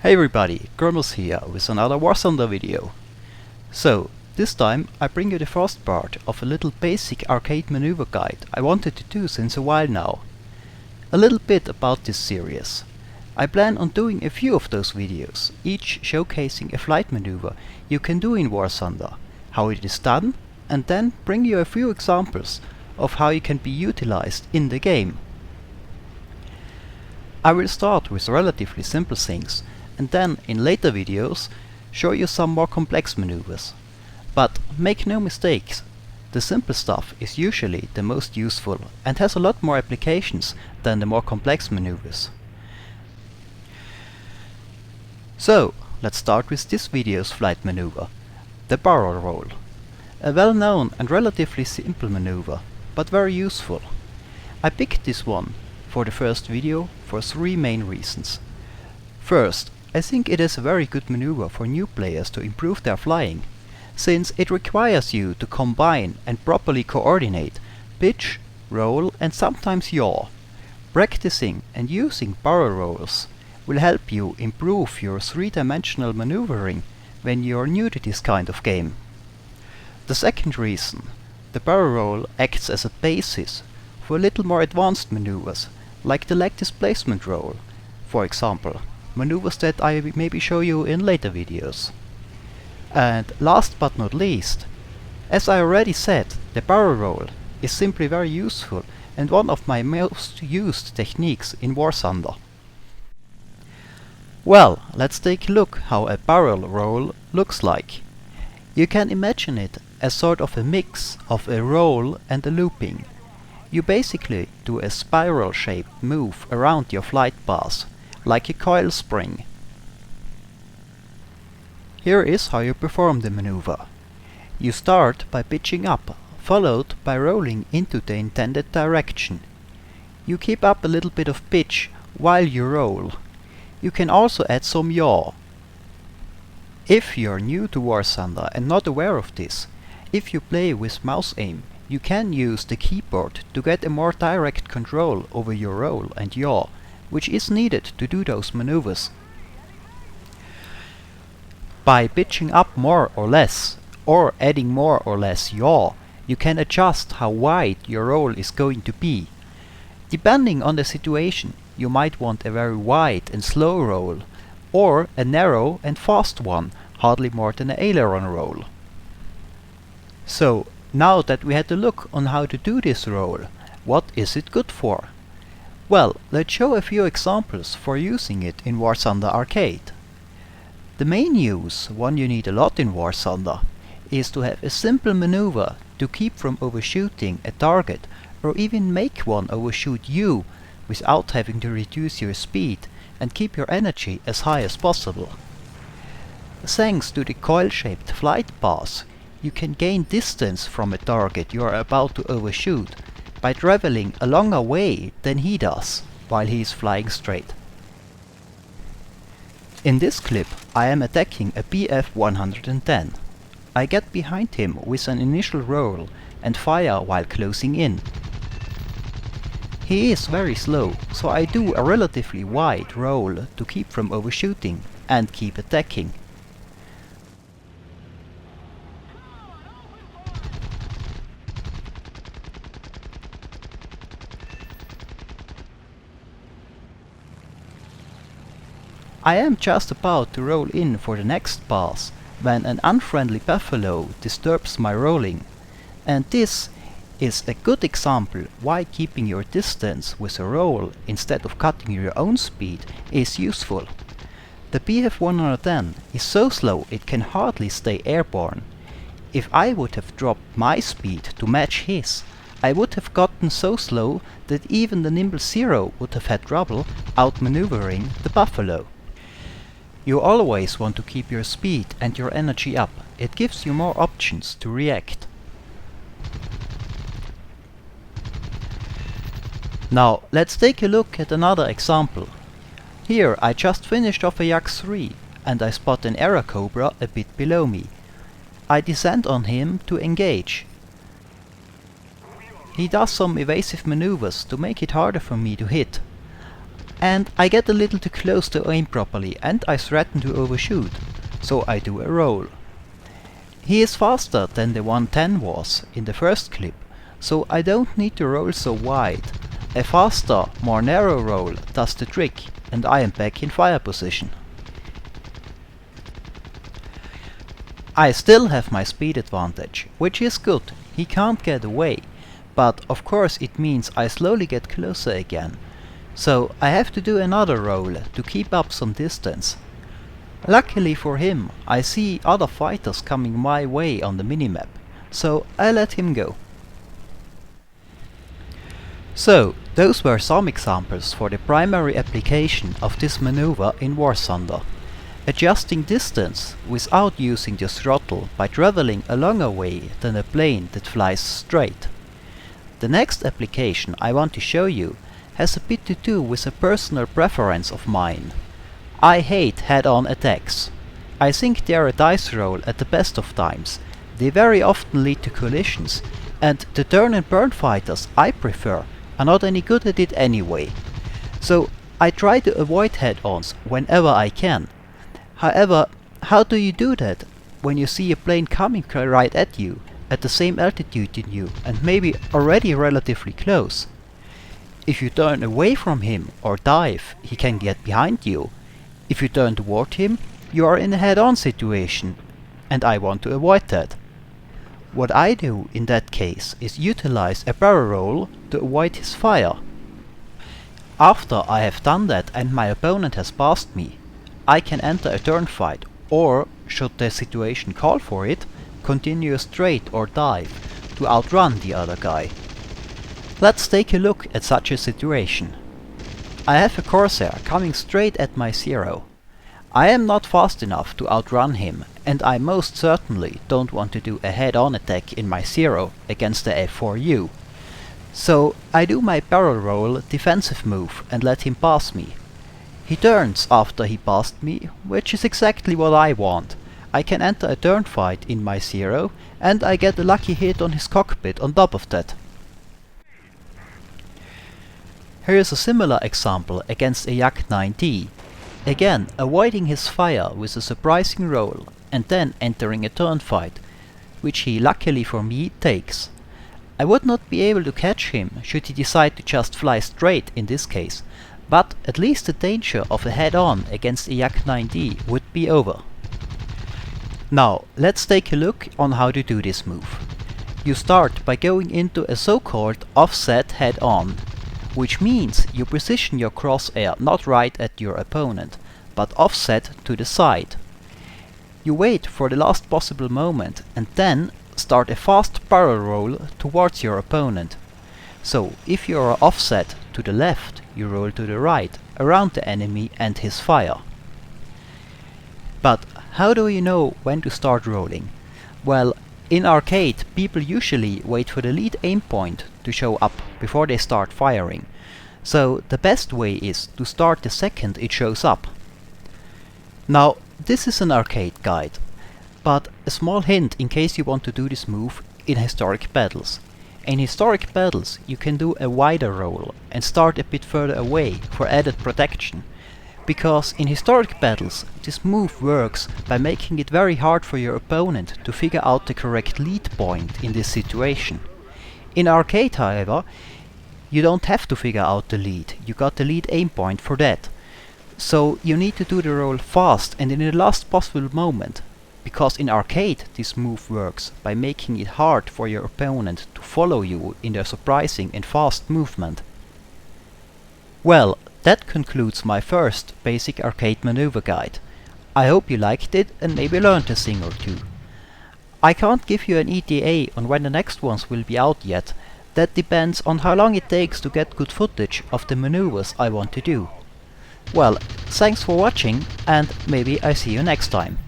Hey everybody, Grumbles here with another Warthunder video. So, this time I bring you the first part of a little basic arcade maneuver guide I wanted to do since a while now. A little bit about this series. I plan on doing a few of those videos, each showcasing a flight maneuver you can do in Warthunder, how it is done, and then bring you a few examples of how it can be utilized in the game. I will start with relatively simple things, and then in later videos show you some more complex maneuvers. But make no mistakes, the simple stuff is usually the most useful and has a lot more applications than the more complex maneuvers. So, let's start with this video's flight maneuver, the barrel roll. A well-known and relatively simple maneuver, but very useful. I picked this one for the first video for three main reasons. First, I think it is a very good maneuver for new players to improve their flying, since it requires you to combine and properly coordinate pitch, roll and sometimes yaw. Practicing and using barrel rolls will help you improve your three-dimensional maneuvering when you are new to this kind of game. The second reason, the barrel roll acts as a basis for a little more advanced maneuvers, like the leg displacement roll, for example. Maneuvers that I maybe show you in later videos. And last but not least, as I already said, the barrel roll is simply very useful and one of my most used techniques in Warthunder. Well, let's take a look how a barrel roll looks like. You can imagine it as sort of a mix of a roll and a looping. You basically do a spiral-shaped move around your flight path, like a coil spring. Here is how you perform the maneuver. You start by pitching up, followed by rolling into the intended direction. You keep up a little bit of pitch while you roll. You can also add some yaw. If you're new to Warthunder and not aware of this, if you play with mouse aim, you can use the keyboard to get a more direct control over your roll and yaw, which is needed to do those maneuvers. By pitching up more or less, or adding more or less yaw, you can adjust how wide your roll is going to be. Depending on the situation, you might want a very wide and slow roll, or a narrow and fast one, hardly more than an aileron roll. So, now that we had a look on how to do this roll, what is it good for? Well, let's show a few examples for using it in Warthunder Arcade. The main use, one you need a lot in Warthunder, is to have a simple maneuver to keep from overshooting a target or even make one overshoot you without having to reduce your speed and keep your energy as high as possible. Thanks to the coil-shaped flight path, you can gain distance from a target you are about to overshoot by traveling a longer way than he does while he is flying straight. In this clip I am attacking a BF-110. I get behind him with an initial roll and fire while closing in. He is very slow, so I do a relatively wide roll to keep from overshooting and keep attacking. I am just about to roll in for the next pass when an unfriendly buffalo disturbs my rolling, and this is a good example why keeping your distance with a roll instead of cutting your own speed is useful. The BF-110 is so slow it can hardly stay airborne. If I would have dropped my speed to match his, I would have gotten so slow that even the Nimble Zero would have had trouble outmaneuvering the buffalo. You always want to keep your speed and your energy up. It gives you more options to react. Now let's take a look at another example. Here I just finished off a Yak 3 and I spot an Error Cobra a bit below me. I descend on him to engage. He does some evasive maneuvers to make it harder for me to hit. and I get a little too close to aim properly and I threaten to overshoot, so I do a roll. He is faster than the 110 was in the first clip, so I don't need to roll so wide. A faster, more narrow roll does the trick, and I am back in fire position. I still have my speed advantage, which is good, he can't get away, but of course it means I slowly get closer again, so I have to do another roll to keep up some distance. Luckily for him, I see other fighters coming my way on the minimap, so I let him go. So, those were some examples for the primary application of this maneuver in Warthunder. Adjusting distance without using the throttle by traveling a longer way than a plane that flies straight. The next application I want to show you has a bit to do with a personal preference of mine. I hate head-on attacks. I think they are a dice roll at the best of times. They very often lead to collisions, and the turn and burn fighters I prefer are not any good at it anyway. So I try to avoid head-ons whenever I can. However, how do you do that when you see a plane coming right at you, at the same altitude in you, and maybe already relatively close? If you turn away from him or dive, he can get behind you. If you turn toward him, you are in a head-on situation, and I want to avoid that. What I do in that case is utilize a barrel roll to avoid his fire. After I have done that and my opponent has passed me, I can enter a turn fight, or, should the situation call for it, continue straight or dive to outrun the other guy. Let's take a look at such a situation. I have a Corsair coming straight at my zero. I am not fast enough to outrun him, and I most certainly don't want to do a head-on attack in my zero against the F4U. So I do my barrel roll defensive move and let him pass me. He turns after he passed me, which is exactly what I want. I can enter a turn fight in my zero, and I get a lucky hit on his cockpit on top of that. Here is a similar example against a Yak 9D. Again, avoiding his fire with a surprising roll, and then entering a turn fight, which he luckily for me takes. I would not be able to catch him should he decide to just fly straight in this case, but at least the danger of a head-on against a Yak 9D would be over. Now, let's take a look on how to do this move. You start by going into a so-called offset head-on, which means you position your crosshair not right at your opponent, but offset to the side. You wait for the last possible moment and then start a fast barrel roll towards your opponent. So, if you are offset to the left, you roll to the right, around the enemy and his fire. But how do you know when to start rolling? Well, in arcade, people usually wait for the lead aim point to show up before they start firing. So the best way is to start the second it shows up. Now, this is an arcade guide, but a small hint in case you want to do this move in historic battles. In historic battles, you can do a wider roll and start a bit further away for added protection. Because in historic battles, this move works by making it very hard for your opponent to figure out the correct lead point in this situation. In arcade, however, you don't have to figure out the lead, you got the lead aim point for that. So you need to do the roll fast and in the last possible moment, because in arcade this move works by making it hard for your opponent to follow you in their surprising and fast movement. Well, that concludes my first basic arcade maneuver guide. I hope you liked it and maybe learned a thing or two. I can't give you an ETA on when the next ones will be out yet. That depends on how long it takes to get good footage of the maneuvers I want to do. Well, thanks for watching and maybe I see you next time.